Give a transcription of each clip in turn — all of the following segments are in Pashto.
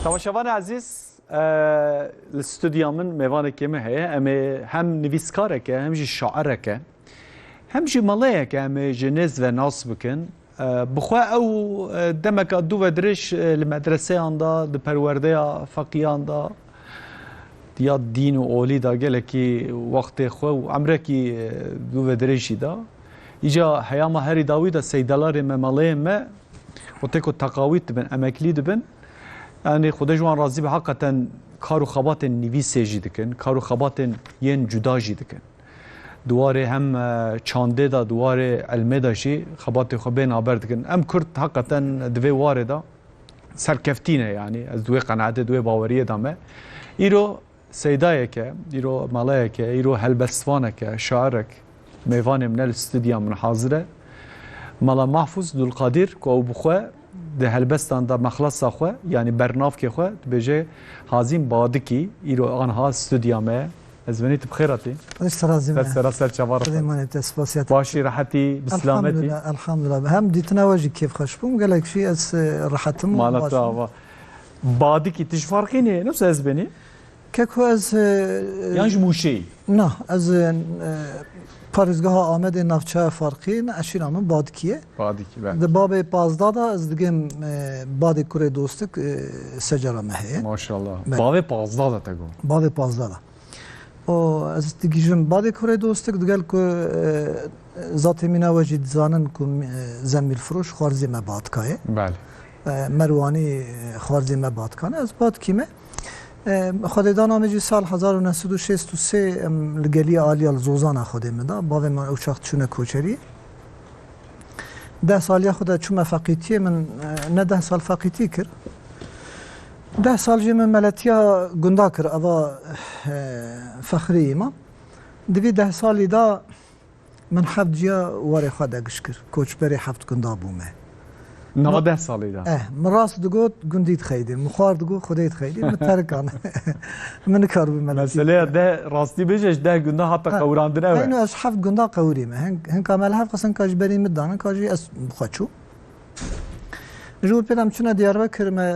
تماشاوان عزیز الاستودیو من میوان کمی هست اما هم نویسکاره هم جی شاعره که هم جی ملایه که هم جنز و ناس بکن بخواه او دمک دو و درش لمدرسه آندا ده پرورده فقیان دا یا دین و اولی دا گله کی وقت خواه و عمره کی دو و درشی دا ایجا حیام هری داوی دا سیدالار مملایه ما و تکو تقاویت دبن امکلی دبن yani خدا جوان راضی به حقیقتا کار و خبات نویس جی دکن کار و خبات ین جدا جی دکن دواره هم چانده دا دواره علمه دا جی خبات خو بین آبر دکن ام کرد حقیقتا دوی واره دا سرکفتینه yani از دوی قناعت دوی باوریه دامه ایرو سیدایه که ایرو مالایه که ایرو هلبستوانه که شاعرک میوان من الاستودیو من حاضره مالا محفوظ دولقادر که او بخواه ده هلبستان دا مخلص خو یعنی برناف که خو بجه حازم بادکی ایرو آنها استودیامه از ونیت بخیراتی سر چوار باشی راحتی بسلامتی الحمدلله هم دیتنا واجی کیف خوش بوم قالك شيء از راحتم مالتا بادکی تش فرقی نه نفس از بنی ككو از یعنی موشی نه از پارێزگاها ئامادە ناوچە فەرقی ئەشیرا من بادکیە di babê pazda da ez digêm badê kurê dostik secera me heye maşallah bavê pazda da te got bavê pazda da o ez digîjim badê kurê dostik digel ku zatê mîna we jî dizanin ku zemîlfiroş xwarzê me badkaye merwanî xwarzê me badkan ez badkî me خوددان آمدی سال 1963 لگلی آلیال زوزان خودم می‌دا باوی من اوچاق چونه کوچری 10 سالی خود چون فقیتی من نه 10 سال فقیتی کرد 10 سال جی من ملتیا گندا کرد اوا فخری ما دوی 10 سالی دا من حفت جیا واری خود اگش کرد کوچبری حفت گندا بومه نه 10 سالی دا من راست دگوت گندید خیلی مخار دگو خودت خیلی مترکانه من کار بملتی مسئله ده راستی بجش ده گنده حتی قوراندنه اینو از حفت گنده قوری مه هن کامل حفت قسن کاج بری مدانه کاجی از بخوچو جور پیدم چونه دیاربکر me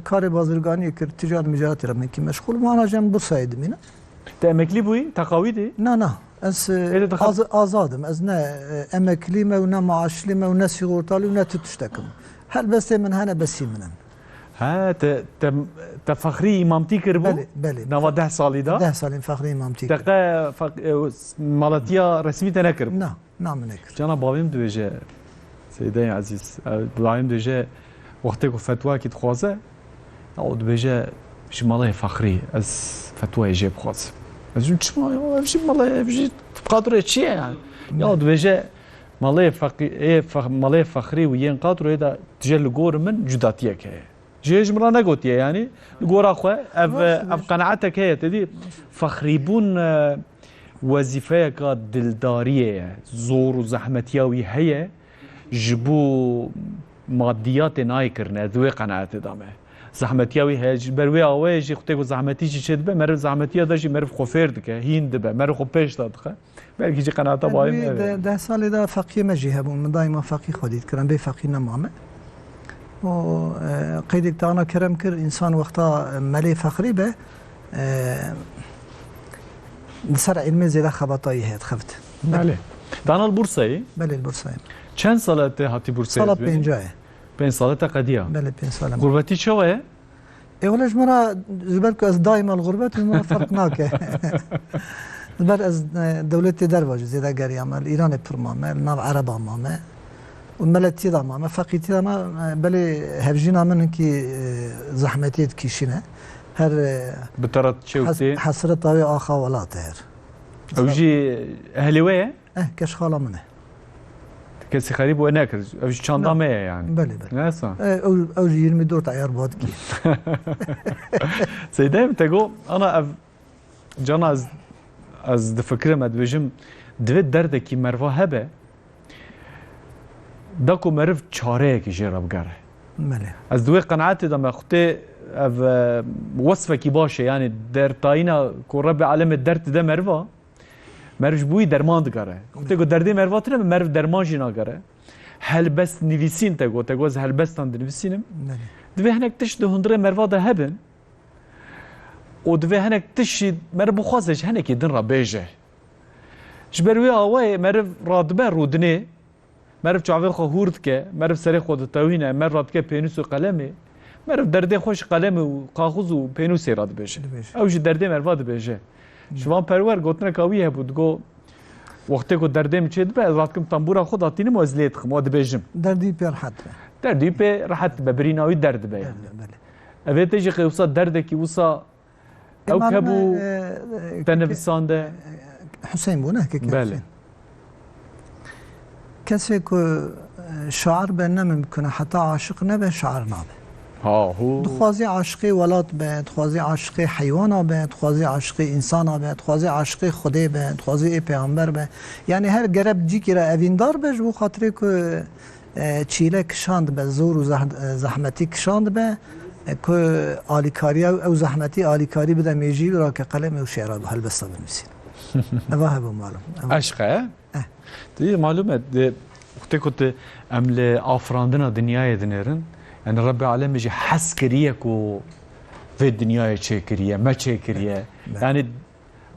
کار بازرگانی کرد تجارت مجارتی را من کی مشغول ما جم بورسایdım yine. Te emekli bu takavidi? نه azadım. Az ne emekliyim ve ne maaşlıyım ve ne sigortalıyım ne tutuştakım. Helbette من هنه بسيمنن. ها te فخری امامتی کرد بو؟ بله. نوا 10 سالی دا؟ 10 سالیم فخری امامتی کرد. دقیقه مالاتیا رسمی تا نکرد؟ نه نکرد. جانا باویم دویجه سیدای عزیز باویم دویجه وقتی که فتوا کید خوازه او دویجه جماله فخری از فتوا یجیب خوازه. از اون چما جماله بجی قادر چیه yani؟ یا دویجه مالی فخری و ین قادر ایدا تجل گور من جداتیه که جیج مرا نگوتیه yani گورا خو اف قناعتك هي تدي فخری بون وظیفه که دلداریه زور و زحمتیاوی هیه جبو مادیات نای کرنه دوی قناعت دامه زحمتیاوی هیه بروی آوه جی خودی که زحمتی چی چه دبه مرف زحمتیا داشی مرف خو فرد که هین دبه مرف خو پیش داد که بلکه جی قناعتا بایم 10 سالی دا فقیه مجی هبون من دایما فقیه خودید کرم بی فقیه نمامه و قیدک تانا کرم کر انسان وقتا ملی فخری به سر علمی زیده خبطایی هید خفت بله دانا البورسایی؟ بله البورسایی چند سالت هاتی بورسایی؟ سال 50 5 سالت قدیه؟ بله 5 سال غربتی چوه؟ اولش مرا زبر که از دائما الغربت مرا فرق ناکه زبر از دولت در واجه زیده گری عمل ایران پرمامه ناو عرب آمامه و ملتی دامامه فقیتی دامه بله هفجین آمنن که زحمتیت کشینه هر بترت چوتی حسرت آوی آخا ولاته هر اوجی اهلیوه؟ کش خالا منه کسی خریب و نکرد اوجی چاندامه yani بله ناسا اوجی 24 عیار بود کی سیدایم تگو انا جانا از دفکرم ادویجم دوید درده کی مروا هبه داکو مرف چاره کی جراب گره بله از دوی قناعت دم خودی وصفه کی باشه yani در تاینا کو رب عالم درد ده مروا مرج بوی درمان دگره خودی کو دردی مروا تنه مرف درمان جینا گره هل بس نویسین تگو از هل بستان نویسینم دوی هنک تش ده هندره مروا ده هبن و دوی هنک تشی مر بخوازش هنکی دن را بیجه جبروی آوای مرف رادبه رودنه مرف چاوی خو هورد که مرف سری خود تاوینه مرف راد که پینوس و قلمه مرف درده خوش قلم و کاغذ و پینوس راد بیجه اوج درده مروا ده بیجه شوان پرور گوتنه کاویه بود گو وقتی که درده میچید به راد کم تنبورا خود آتینه مازلیت خم واد بیجم دردی پر حد دردی په راحت به بریناوی درد به اوه تیجی قیوسا درد کی وسا او کبو تنفسانده حسین بونه که بله کسی که شاعر به نمیکنه حتی عاشق نبه شاعر نابه ها هو دخوازی عاشقی ولاد به دخوازی عاشقی حیوانا به دخوازی عاشقی انسانا به دخوازی عاشقی خدا به دخوازی پیامبر به یعنی هر گرب جی که را اویندار به جو خاطری که چیله کشاند به زور و زحمتی کشاند به که آلیکاری او زحمتی آلیکاری بده میجی را که قلم و شعر به هلبسته بنویسید اوه به معلوم عشقه دی معلومه وقتی که عمل آفراندن دنیای دنیرن یعنی رب العالمین میگه حس کریه که في دنیای چه کریه ما چه کریه یعنی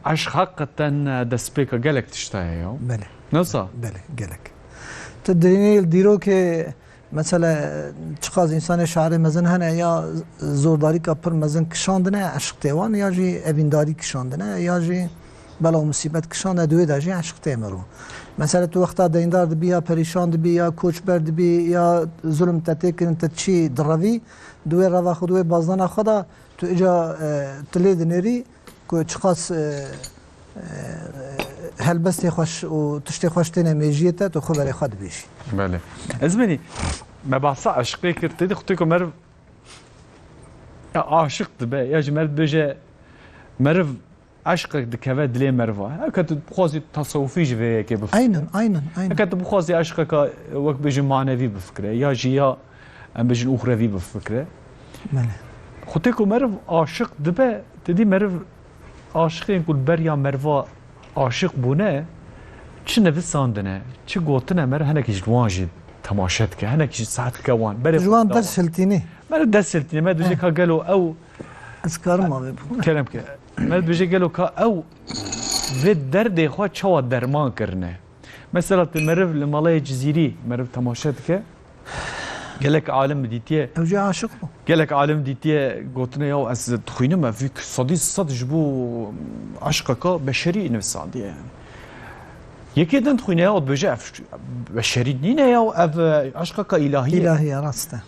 عشق حقیقتا دسپیکا گلک تشتای یو بله نصا بله گلک تدرینی دیرو که مثلا چقدر انسان شاعر مزن هنه یا زورداری که پر مزن کشاندنه عشق تیوان یا جی اوینداری کشاندنه یا جی بلا مصیبت کشانده دوی دا جی عشق تیمرو مثلا تو وقتا دیندار دبی یا پریشان دبی یا کوچ برد بی یا ظلم تتکن تچی دروی دوی روا خودوی بازدان خدا تو اجا تلید نری که چقاس هلبستی خوش و تشتی خوش تینه میجیته تو خبری خود بیشی بله ازمني ما بعصا عشقي كرت اختكم مرف عاشق دبا يا جماعه بيجا مرف عشقك دكفا دلي مرفا كنت بخوزي تصوفي جفي كي بفكر aynen كنت بخوزي عشقك وقت بيجي معنوي بفكره يا جيا ام بيجي اخروي بفكره بله اختكم مرف عاشق دبا تدي مرف عاشقين كل بريا مرفا عاشق بونه چه نویساندنه چه گوتنه مر هنکیش جوانجی تماشات که هنکیش ساعت کوان بله جوان درس هلتینی مر درس هلتینی ما دوجه که گلو او اسکار ما بیم کلام که ما دوجه گلو که او و درد خود چه درمان کرنه مثلا مرف لمالای جزیری مرف تماشات که گلک عالم دیتیه اوجه عاشق بو گلک عالم دیتیه گوتنه یا از تخینه ما فیک صد جبو عشقه که بشری نویساندیه یکی دن خوینه او بجه بشری نینه یا اف عشقك الهیه الهیه راسته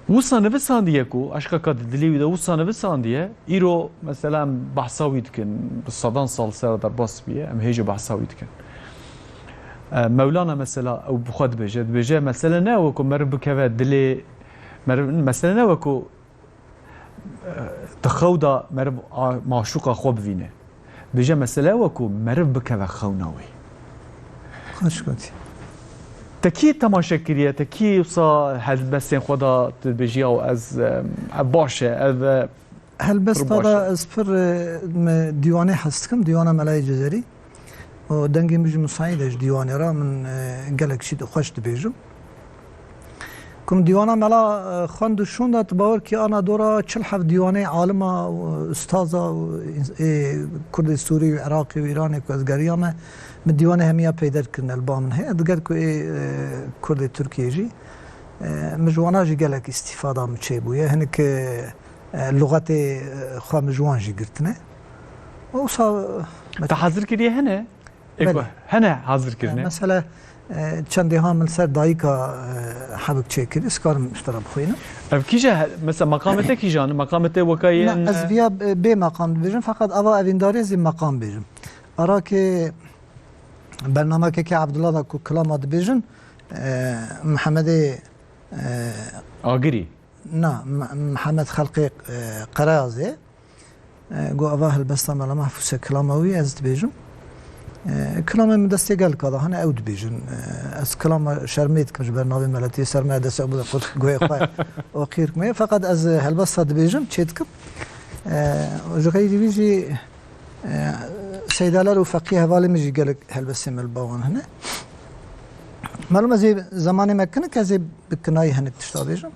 وصا نویساندیه کو عشقك دلی و وصا نویساندیه ایرو مثلا بحثاوی دکن بالصدان سال سر در باس بیه ام هیجو بحثاوی دکن مولانا مثلا او بخود بجه مثلا نه وکو مرب بکوه دلی مرب مثلا نه وکو تخودا مرب معشوقه خوب وینه بجه مثلا وکو مرب بکوه خوناوی خوش گوتی تکی تماشا کریه تکی وصا هلبسین خدا تبجی او از باشه از هلبس طادا از پر دیوانه هستکم دیوانه ملای جزری و دنگی میجم مساعدش دیوانه را من گلک شید خوش دبیجم کم دیوانه ملا خواندشون داد باور که آنا دورا 47 دیوانه عالم استازا کرد سوری و عراقی و ایرانی که از گریامه من دیوانه همیا پیدا کردن البامن هی ادگر که کرد ترکیه جی مجوانا جی گلک استفاده مچه بویه هنه که لغت خواه مجوان جی گرتنه و صا حاضر کردیه هنه هنه حاضر کردنه مثلا چندی ها من سر دایکا حبک چه کردی اسکارم اشترا بخوینم کیجا مثلا مقامته کیجان مقامته وکایی نه از بیا به مقام بیجم فقط اوا اوینداری از مقام بیجم ارا که برنامه که عبدالله دا کو کلام بیجن محمد آگری نه محمد خلقی قرازه گو اوا هلبستا ملا محفوظ کلاموی از بیجم کلام من دستی گل کادا هنه اود بیجن از کلام شرمید کمش برنامه ملتی سرمایه دست بود خود گوی خواه آخیر کمی فقط از هلبستا بیجم چید کم جوکایی دیویجی سیدالار و فقیه حوالی میجی گلک هلبسی مل باوان هنه معلوم از زمان مکنه که از بکنایی هنه تشتا بیجم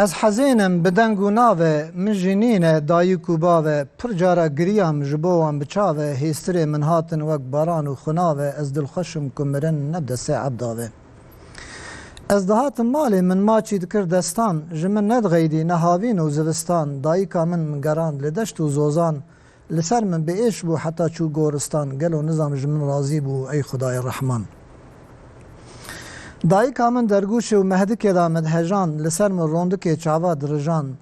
از حزینم بدنگ و ناوه من جنینه دایک و باوه پر جارا گریم جبوان بچاوه هیستر من هاتن وک باران و خناوه از دلخوشم کمرن نبده سه عبداوه از دهات مالی من ماچی دکر دستان جمن ندغیدی نهاوین و زوستان دایکا من گراند لدشت و زوزان لسر من به ایش بو حتی چو گورستان گلو نظام جمن راضی بو ای خدای رحمان دایکا من درگوش و مهدک دا مدهجان لسر من روندک چاوا درجان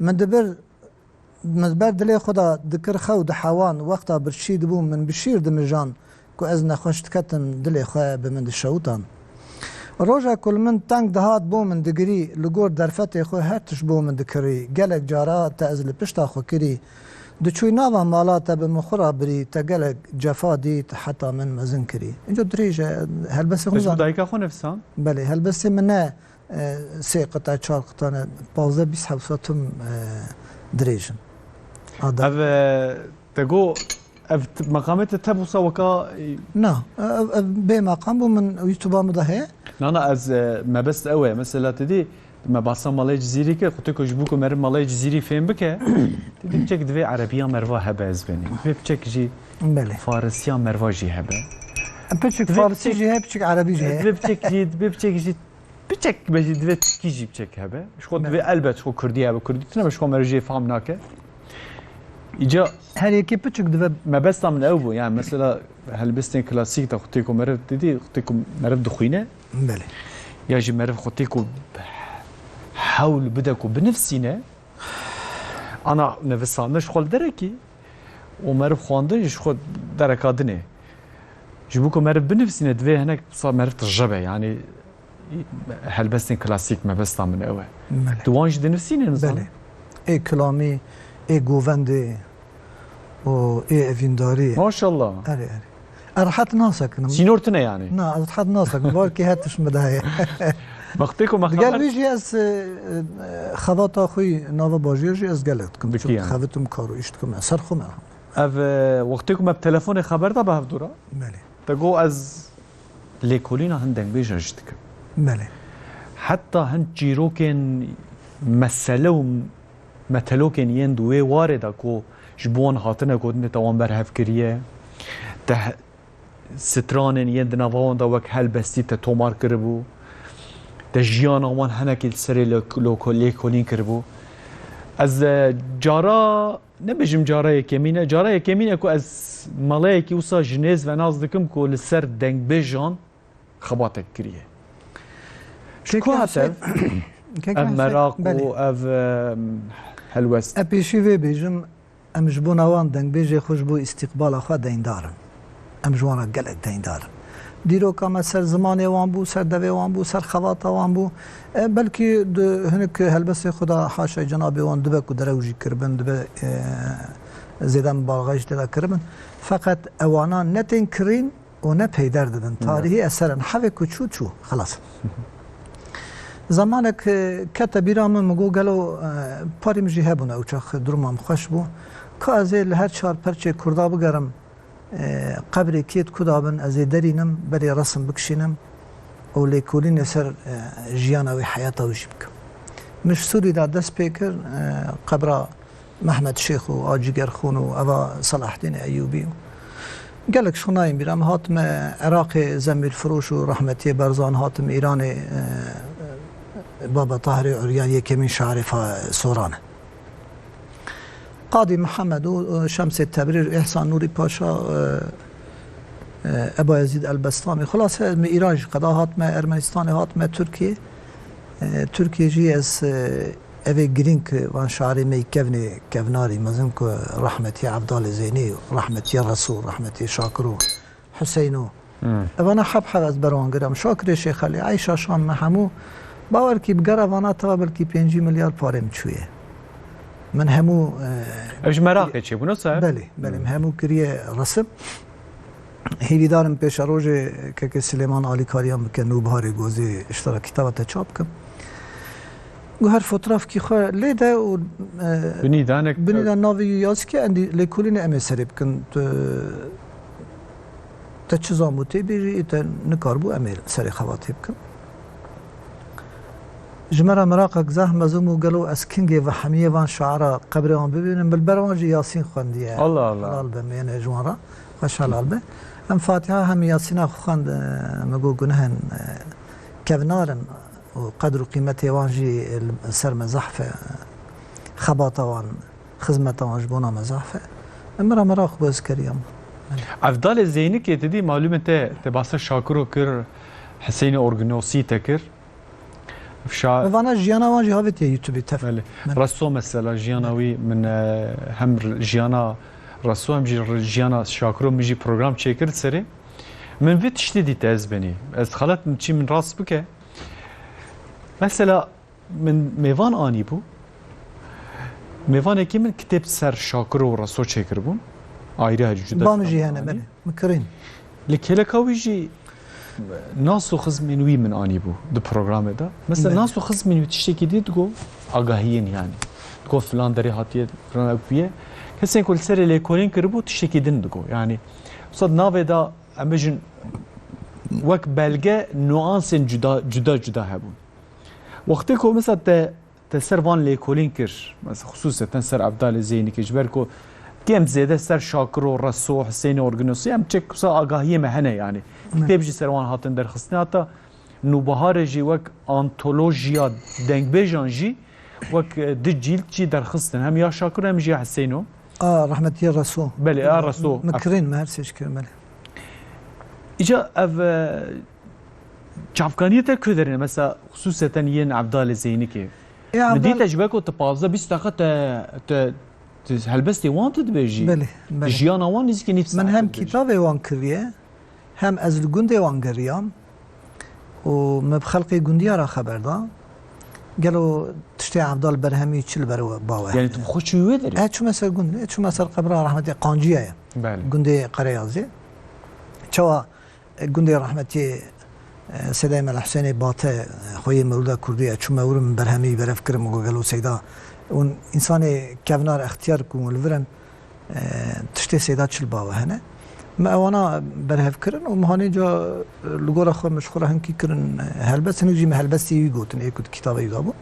من دبر دلی خدا دکر خو دحوان وقتا برشید بو من بشیر دمجان کو از نخوشت کتم دلی خواه بمن دشوتان روژا کل من تنگ دهات بو من دگری لگور درفت خو هرتش بو من دکری گلک جارا تا از لپشتا خو کری دچوی ناوا مالا تا به مخورا بری تا گلک جفا دیت حتی من مزن کری اینجا دریجه هلبسی خونزان بس دایکا خو نفسان؟ بله هلبسی من نه 3 قطعه 4 قطعه 15 20 حوصاتم دریجن او تگو مقامات تبوسا وكا نا بمقام من يوتيوب مدهه لا از ما بس قوي مثلا تدي ما بعصم مالي جزيري كه قلت لك جبوكو مر مالي جزيري فين بك تدي بتشك دفي عربيه مروا هبه زبني بتشك جي بله فارسيه مروا جي هبه بتشك فارسي جي بتشك عربي جي بتشك جي بتشك بجي دفي كيجي بتشك هبه شو دفي البت شو كرديه بكردي تنا شو مرجي فهمناك إجا هل يكي بتشك دفع ما بس من أول يعني مثلا هالبستين كلاسيك تا خطيكم مرف تدي خطيكم مرف دخينة بله يجي مرف خطيكم حاول بدكوا بنفسينا أنا نفسانش خال دركي ومرف خواندش خود دركادني جبوكم مرف بنفسينا دفع هناك صار مرف تجربة يعني هالبستين كلاسيك ما بس من أول دوانج دنفسينا نظام بله إيه كلامي إيه جوفندي و إيه إفينداري ما شاء الله أري أرحت ناسك سينورتنا يعني نا أرحت ناسك باركي هاتش مدهي مختيكم قال بيجي أس خواط أخوي ناوا باجيرجي أس قالت كم خواتم كارو إشتكم أسر خم أف وقتكم بتلفون خبر ده بهفدورا بله تجو از ليكولينا هندك بيجرجتك بله حتى هند جيروكن مسلو متلوكن يندوي واردة كو جبون هاتنا كودن توان برهف كريه ته سترانن يندنا وان دا وك هل بستي تومار كربو ته جيانا وان هنك السري ليكولين كربو از جارا نبجم جارا يكمينة كو از ملايكي وصا جنيز وناز دكم كو لسر دنگ بجان خباتك كريه شكو هاتف اف مراق و اف هلوست ابيشي في بيجم ام جبونا وان دنگ بيجي خوش بو استقبال اخوا ديندارن ام جوانا قلق ديندارن ديرو كما سر زماني وان بو سر دوي وان بو سر خواطا وان بو بلكي هنك هلبس خدا حاشا جنابي وان دبك دروجي كربن دب زيدان بالغاش دلا كربن فقط اوانا نتين كرين و نه پیدر دادن تاریخی اثرن حوی کچو چو خلاص زمانك كتبيرا من مگو گلو پاری مجی هبونه او چخ درمام خوش بو که از هر چهار پرچه کردا بگرم قبر کیت کدابن از درینم بری رسم بکشینم او لیکولین سر جیانا و حیاتا وش بکم مش سوری دا دست پیکر قبر محمد شیخ و آجیگر خون و اوا صلاح الدین ایوبی قالك شو نايم بيرام هاتم عراق زميل فروش ورحمتي برزان هاتم ايراني بابا طاهري عريان يكمين شعري سورانه قاضي محمد وشمس التبرير احسان نوري باشا ابا يزيد البستامي خلاص ايران قضاء هاتم ارمنستان هاتم تركيا جي اس اوه گرینک وان شعری می کوناری مزن که رحمتی عبدال زینی رحمتی رسول رحمتی شاکرو حسینو وانا حب از بروان گرم شاکر شیخ علی عیشا شام محمو باور کی بگره وانا توابل کی 5 میلیارد پارم چویه من همو اش مراقه چی بونو سر؟ بله همو کریه رسم هیلی دارم پیش روز که سلیمان علی کاریان بکن نوبهاری گوزی اشتراک کتابت چاپ کم هر فوتوغراف کی خو لیده و بنیدان ناوی یاز که اندی لیکولین امی سریب کن تا چیزا موتی بیری تا نکار بو امی سری خواتیب کن جمرة مراقق زاه مزوم وقالوا اسكنجي وحمية وان شعراء قبرهم ببينهم بالبرواجي ياسين خواندية الله الله حلال به يعني جوارا خوش حلال به هم فاتحة هم ياسين خواند مقو قنهن كبنارن وقدر قيمته وانجي سر مزحفة خباطة وان خدمة وان جبونا مزحفة امرا مراق بذكريهم افضل زينك يتدي معلومة تباسا شاكرو كر حسين اورجنوسي تكر وانا جيانا وانجي هافت يوتيوب تفعل رسو مثلا جياناوي من هم جيانا رسو هم جيانا شاكرو ميجي بروجرام تشيكر سري من في تشتدي تاز بني از خلت نشي من راس بك مثلا من ميفان اني بو ميفان كي من كتاب سر شاكرو ورسو تشيكر بون ايرا جدا بانجي هنا بني مكرين لكلكاوي جي ناس خزمنوي من اني بو دو برنامج ده مثلا ناس خزمنوي تشتكي دي تقول اگاهيين يعني تقول فلان دري هاتيه فلان بيه كسين كل سر اللي كولين كربو تشتكي دين تقول يعني صد نافي دا امجن وك بلغه نوانس جدا هبون وقتی کو مثلا تسر وان لي كولين كر مثلا خصوصا تنسر عبدال زيني كجبركو كم زياده سر شاكر ورسو حسين اورجنوسي ام تشك صا اگاهيه مهنه يعني كتاب جي سروان هاتن در خصناتا نوبهار جي وك انتولوجيا دنگ بيجان جي وك دجيل جي در خصن هم يا شاكر هم جي حسينو رحمتي الرسول بله الرسول مكرين ما هرسيش كمل اجا اف جافكانيته كدرنا مثلا خصوصا ين عبدال زينكي بدي تجبكو تبازا 20 دقيقه هلبستي وانتد بيجي بله جيانا وان نزكي نفس من هم كتابي وان كريه هم از الجندي وان قريام ومبخلقي جندي را خبر دا قالوا تشتي عبدال برهمي تشل برو باوه يعني تبخو شو يدري شو مثلا جندي شو مثلا قبره رحمتي قانجيه بله جندي قريازي شو جندي رحمتي سيدايم الحسيني باته خوي مولده كرديه شو مور من برهمي برفكر مو قالوا سيدا اون انسان كابنار اختيار كون الفرن تشتي سيدا تشل باوه هنا ما وانا برهف كرن ومهاني جا لغورا خو مشخوره هنكي كرن هلبس نجي هلبسي يغوتن ايكو كتابه يغابو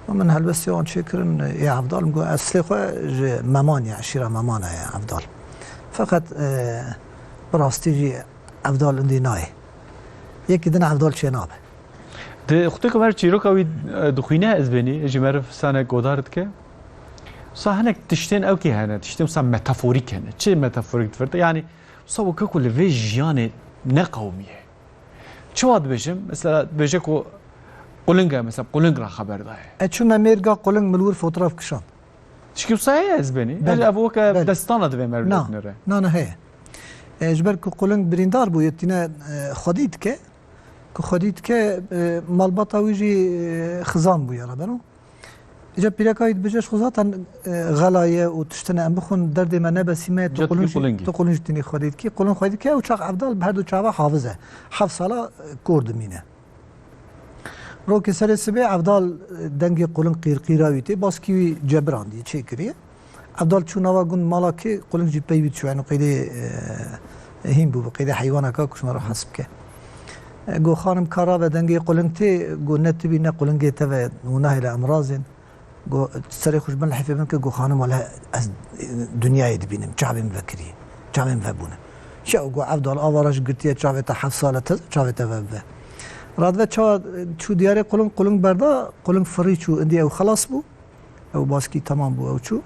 ومن هلبسي وان شكرن يا عبدال مقو اصلي خو مامان يا عشيره مامان يا عبدال فقط براستيجي عبدال اندي ناي يك دنا عبدال شنابه ده اختك بر چیروکاوی دخوینه از بینی جمعرف سانه گودارد که صاحنك تشتين او كي هنا تشتين صار ميتافوريك هنا شي ميتافوريك فرت يعني صو كل في جياني نقوميه شو هاد بيجم مثلا بيجكو قولنجا مثلا قولنجا خبر ده شو ما ميرجا قولنج ملور فوتوغراف كشان شكو صحيح ازبني هل ابوك دستانه دبي مرد نره نا هي اجبركو قولنج بريندار بو يتنا خديد كه خديد كه مالبطا ويجي خزان بو يرا بنو اجا بيراكايد بجاش خزاتن غلايه وتشتنا ام بخون درد ما نبسي ما تقولنج تني خديد كي قولن خديد كه وشاق عبدال بهدو چاوا حافظه حفظ سالا كورد مينه روكي سر سبي عبدال دنگي قولن قيراويتي باسكي جبراندي چيكري عبدال چوناوا گون مالاكي قولن جي بي بيت شو قيده هين بو قيده حيوانك كشمر حسب كه گو خانم کارا و دنگی قلنگتی گو نتبی نه قلنگی تبع ونهي لامراض گو سری خوش بن الحفي بنك گو خانم ولا دنیای دبینم چاویم وکری چاویم وبونه شو گو عبدال آوارش گرتیه چاوی تا 7 ساله چاوی تا وب رادوه چو دیاره قلنگ بردا قلنگ فری چو اندی او خلاص بو او باسکی تمام بو او چو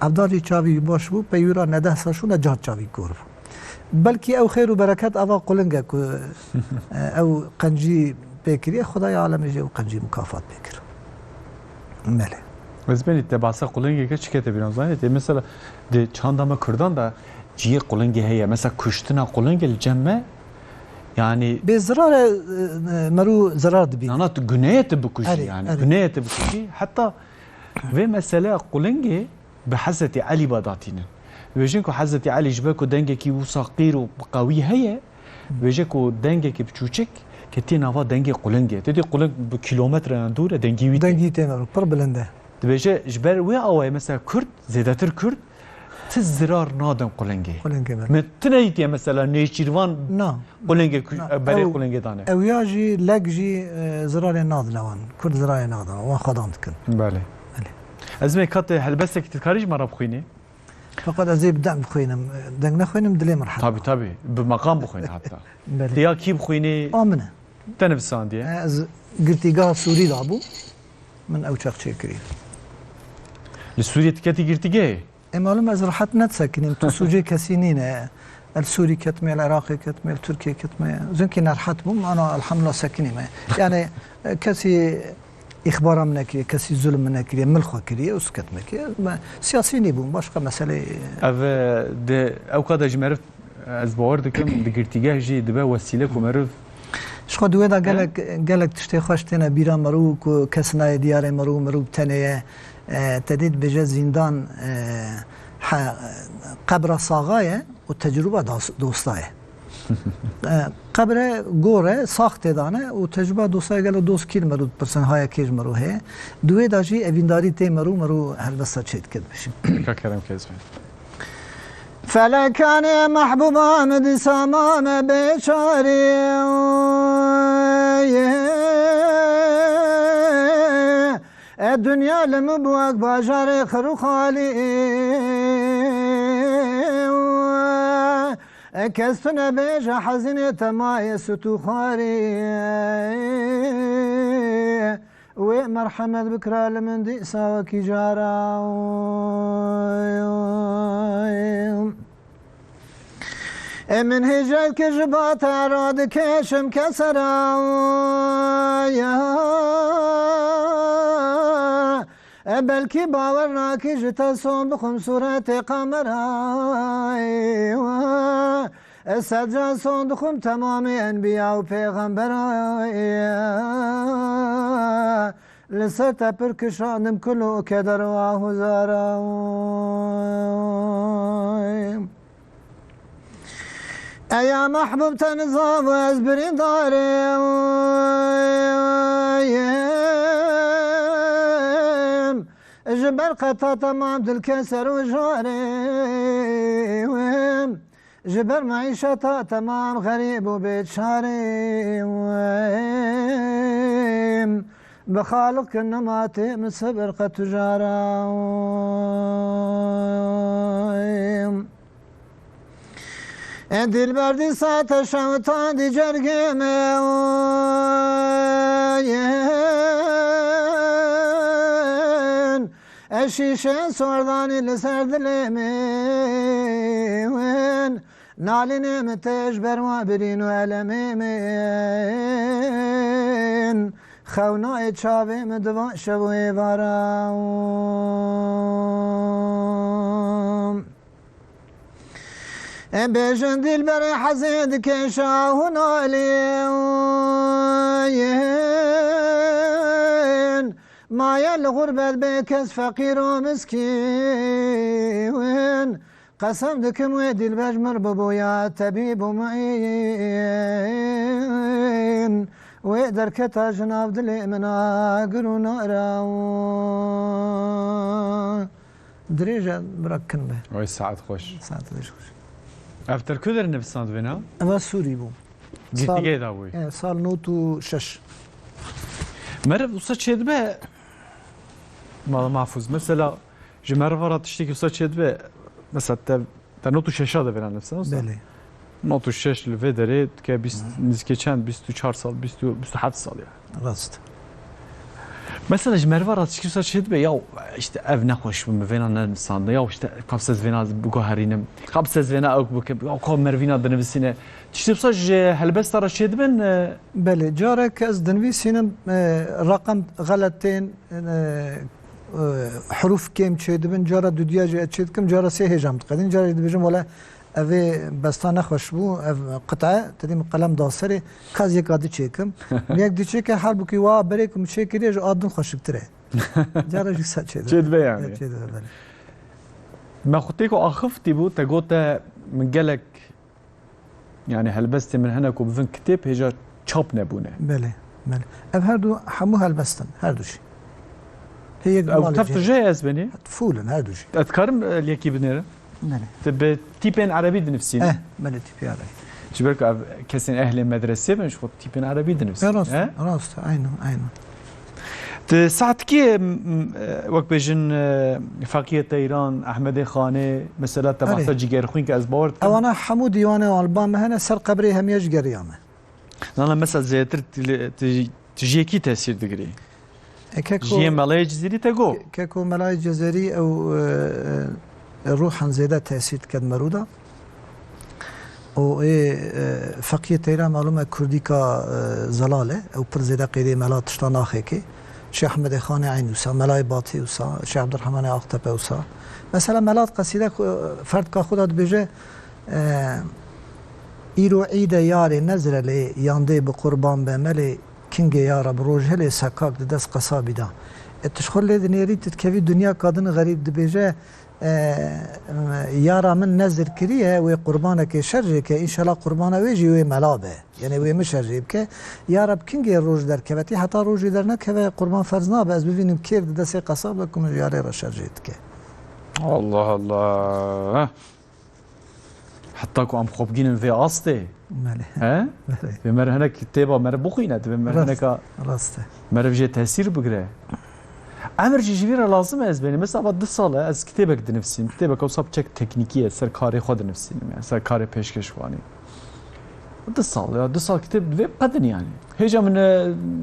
عبدالی چاوی باش بو پیورا نده ساشو نجات چاوی گور بو بلكي او خير وبركات ابا قلنجا او قنجي بكري خداي عالم يجي وقنجي مكافات بكر ماله بس بني تبعث قلنجا كشكته بينو زانيت مثلا دي چاندما كردان دا جي قلنجا هي مثلا كشتنا قلنجا الجمه يعني بزرار مرو زرار دبي انا جنايه بكشي يعني جنايه بكشي حتى في مساله قلنجا بحزه علي باداتين ويجيكو حزتي علي جباكو دنگكي وساقير وقوي هي ويجيكو دنگكي بچوچك كتي نافا دنگي قولنگي تدي قولنگ بكيلومتر اندور دنگي ويت دنگي تمام بر بلنده تبيجي جبر وي او مثلا كرد زيداتر كرد تزرار نادم قلنگی قلنگی متنیتی مثلا نیچیروان نه قلنگی برای قلنگی دانه اویاجی لگجی زرار ناد لوان کرد زرار ناد وان خداند کن بله از می کات هلبسك تذكريش مرة بخويني فقط از بدم بخوينم دنگ نخوينم دلي مرحبا طبي بمقام بخويني حتى تيا كي بخويني آمنه تنفسان دي از قرتيقا سوري دابو من اوچاق چكري لسوريا تكاتي قرتيقا معلوم از راحت نتسكنين تو سوجي كسينين السوري كتمي العراقي كتمي التركي كتمي زين راحت بوم انا الحمد لله ساكنين يعني كسي اخبار من كري كسي ظلم من كري ملخ كري وسكت مكي سياسي نبون باشقه مساله او قد جمرت از باور دكم دقرتيقا جي دبا وسيله كمرف شخو دويدا قالك تشتي خوشتنا بيرا مرو كسنا ديار مرو بتنيه تديد بجا زندان قبر صاغايه والتجربه دوستايه قبر گوره ساخت دانه و تجربه دوستای گلو دوست کیل مرود پرسن های کیج مرو ہے دوی داجی اوینداری تی مرو هلبسا چیت کد بشیم که کرم کزمه فلکان محبوبان دی سامان بیچاری دنیا لمبوک باجار خرو خالی كستنا بيجا حزنة تماي ستو خاري ومرحمة بكرة لمن دي ساوى كجارة من هجاك كجبات عراد كشم كسرا بلكي باورنا كجتا صوم بخم سورة قمرا سجا صوم بخم تمام انبياء و پیغمبرا لسرتا پرکشاندم كله كدر وهزارا ايا محبوب تنظام وازبرين داري جبر قطع تمام الكسر وجاري جبر معيشة تمام غريب وبيت شاري بخالق النمات من صبر قد تجارة عندي البردي ساعة شوطان دي جرقي الشيشة سورداني لسرد اليمين نالي متجبر وابرين والمين خونا اتشابي مدوا شبوي بارام بيجن دي البري حزيد كيشاه نالي ما يالغربة بكس فقير ومسكين قسم دكم ويدي البجمر ببويا تبيب معين ويقدر كتا جناب دلي منا قرونا راو دريجة بركن به وي ساعات خوش ساعات خوش افتر كدر نفساند بنا اما سوري بو قلتي قيدا بوي سال نوتو شش مرة وصلت شيء به ما محفوظ مثلا جمرة فرات تشتكي وصلت شيء به مثلا تنوتو شاشة ده بنا نفسنا بله نوتو شاش لفه داره که بیست نزدیک چند 24 سال 27 سال يعني راست مثلا جمرة فرات تشتكي وصلت شيء به یا işte ev نخوش بمفينا نمسان یا işte قبض فينا بقهرينم قبض فينا أو بكم أو كم مرفينا دنفسينا تشتي بصج هلبس ترى شيء بن بله جارك از دنفسينا رقم غلطين حروف كم تشيد بن جارة دوديا جا تشيد كم جارة سه هجام تقدين جارة دبجم ولا أبي بستان خوشبو قطعة تديم قلم داسري كاز يقعد تشيكم ميك دي تشيك حال بكي وا بريكم تشيكري جو أدن خوشك ترى جارة جو سات تشيد بي يعني ما خطيكو أخفتي بو تقوتا من قالك يعني هلبستي من هنا كوبفن كتاب هجا تشاب نبونه بله بله أب هردو حمو هلبستن هردو شي هي او تفتر جاي اسباني فولن هردو شي اذكرم اليكي بنيره تبي تيبين عربي دنفسين بله تيبي عربي جبرك كسين أهل مدرسة بنش خد تيبين عربي دنفسين راست عينه ساعت كي وقت بيجن فقيه إيران أحمد خانه مثلا تبعت جيجر خوين كأزبورت أنا حمود ديوانه والبام هنا سر قبري هم يجر يامه أنا مثلا زيتر تجي كي تأثير دقري كيكو جي ملاي جزيري تجو كيكو ملاي جزيري أو روحا زيادة تأثير كد مرودا و فقيه إيران معلومة كردي كا زلاله أو برزيدا قيدي ملا تشتنا خيكي شيخ أحمد خانه عين وسا ملاي باطي وسا شيخ عبد الرحمن أقطب وسا مثلا ملات قصيدة فرد كخودات بيجي إيرو عيد ياري نزل لي ياندي بقربان بملي كينج يارا بروج هلي سكاك دس قصابي دا تشخل لي دنيري تتكفي دنيا كادن غريب دبيجي يارا من نزل كريه وي قربانك شرجك ان شاء الله قربانه ويجي وي ملابه يعني وي مشرجب ك يارا بكينج روج در كبتي حتى روج درنا كبه قربان فرزنا باز ببينم كير دس قصاب لكم ياري رشرجت ك الله الله حتى كو ام خوبجين في اصتي مالي ها بمر هناك كتابه مر بخينه بمر هناك راسته مر بجي تاثير بقرا عمر جيجيرا لازم از بيني مثلا بعد 2 سال از كتابك دنفسي كتابك او سبجكت تكنيكيه سر كاري خود نفسي يعني سر كاري بيشكشواني 2 سال كتاب في بدن يعني هيجا من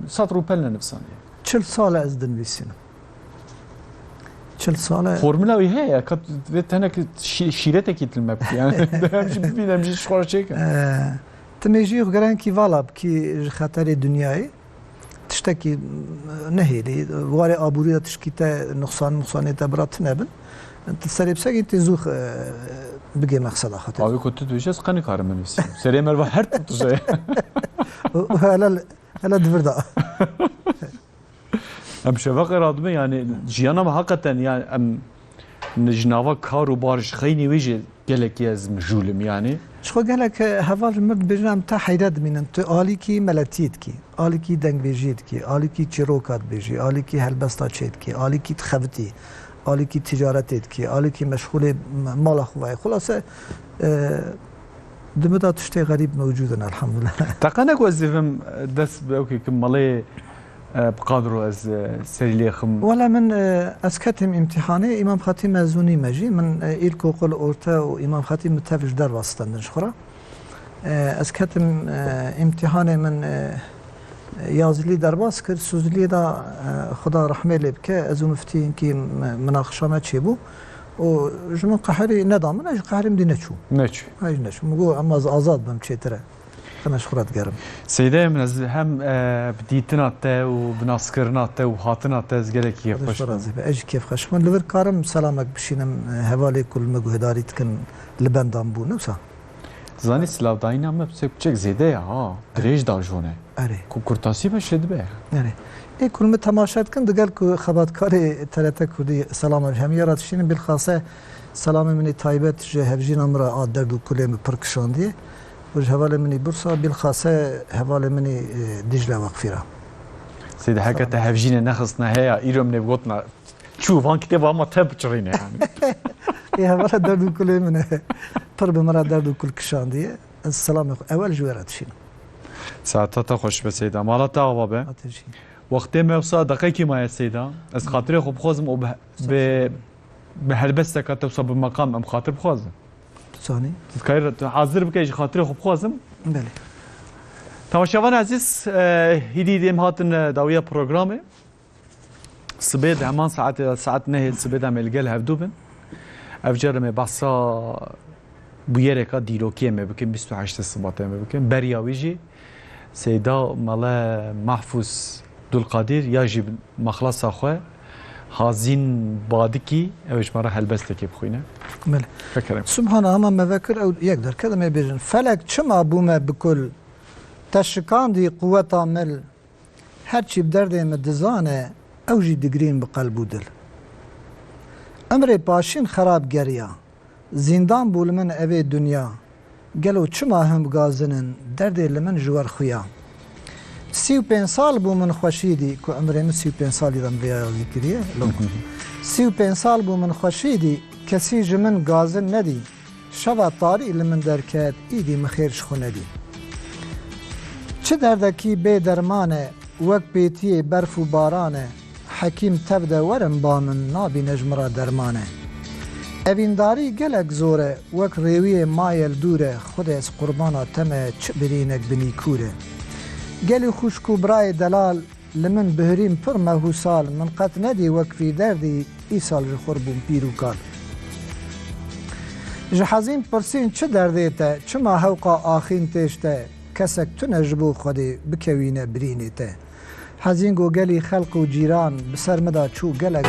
سطر وبلنا نفساني 40 سال از دنفسي 40 سال فورمولا وي هي كنت هناك شيرتك يتلمك يعني همشي ببين همشي شخور شيك تميجي غران كي فالاب كي خطر دنياي تشتكي نهيلي واري ابوري تشكيتا نقصان تبرات نبن انت سريب ساقي تزوخ بقي مقصد خاطر ابي كنت توجس قني كارم نفسي سري مر هرت تزي هلا دفردا ام شفق رادمه يعني جيانا حقيقه يعني ام نجناوا كارو بارش خيني ويجي قالك ياز مجولم يعني شو قالك هفال مرد بجنام تا حيراد من انت آليكي ملاتيتكي آليكي دنگ بيجيتكي آليكي چروكات بيجي آليكي هلبستا چيتكي آليكي تخفتي آليكي تجارتتكي آليكي مشغول مال اخوائي خلاصة دمدا تشتي غريب موجودنا الحمد لله تقنك وزيفم دس اوكي كم مالي بقدروا از سريلي خم ولا من اسكتم امتحاني امام خطيب مزوني مجي من إلكو قل اورتا وامام خطيب متفج در واسطه نشخرا اسكتم امتحاني من يازلي درباس كر سوزلي دا خدا رحمه لك از مفتي كي مناقشه ما تشيبو و جمن قهري ندام انا قهري مدينه شو نشو هاي نشو مقو اما ازاد بمشيتره أنا شخرات قرب سيدة من هم بديتنا تا وبناسكرنا تا وهاتنا تا زجلك كيف خش أجي كيف خش من لور كارم سلامك بشينم هوالي كل مجهوداري تكن لبندام بو نوسا زاني سلاو داينا ما بسيب تشك زيدة ها دريج داجونه أري كورتاسي بشد به أري إيه كل ما تماشات كن دقال كو خبات كاري ثلاثة كودي سلام هم يرات شينم بالخاصة سلام مني تايبت جهفجين أمر عادر كل ما بركشاندي وجه هوالي مني بورصة بالخاصة هوالي مني دجلة وقفيرة سيدي حكا تهفجينا نخصنا هيا إيرو مني بقوتنا شوف هان كتابة ما تبجرين يعني إيه هوالي دردو كل من طرب مرة دردو كل كشاندي السلام أول جوارات شين ساعتها خوش بسيدة مالا تاغوا بابا وقتی ما وصل دقیقی ما سیدا از خاطر خوب خوزم و به هلبسته که توصل بمقام ام خاطر بخوزم ثاني تذكر حاضر بكيش خاطر خوب خوزم بله تماشاوان عزیز هدی دیم هاتن داویه برنامه صبيد همان ساعت نهي صبيد هم الجل هفدوبن افجر ما بحصا بيركا ديروكيه ما بكن 28 صباط ما بكن برياويجي سيدا مالا محفوظ دول قادر يجي مخلص اخوه هازين بادكي اوش مره هلبس لك بخوينا بله فكرم سبحان الله ما فكر او يقدر كذا ما بيجن فلك چما بوما بكل تشكان دي قوة عمل هرچی بدرده مدزانه اوجی دگرین بقلب و دل امر پاشین خراب گریا زندان بول من اوی دنیا گلو چما هم گازنن درده لمن جوار خویا 35 سال بو من خوشیدی که امر من 35 سالی دم بیازی کریه 35 سال بو من خوشیدی کسی جمن گازن ندی شوا طاری لمن درکت ایدی مخیرش خو ندی چه دردکی بی درمانه وک بیتی برف و بارانه حکیم تبده ورم با من نابی نجمرا درمانه اوینداری گلک زوره وک ریوی مایل دوره خود از قربانا تمه چه برینک بنی کوره گلی خوشکو برای دلال لمن بهریم پر مهوسال من قط ندی وک فی دردی ای سال جخور بوم پیرو کال جحزین پرسین چه درده تا چه ما حوقا آخین تشته کسک تو نجبو خودی بکوینه برینه تا حزین گو گلی خلق و جیران بسر مدا چو گلک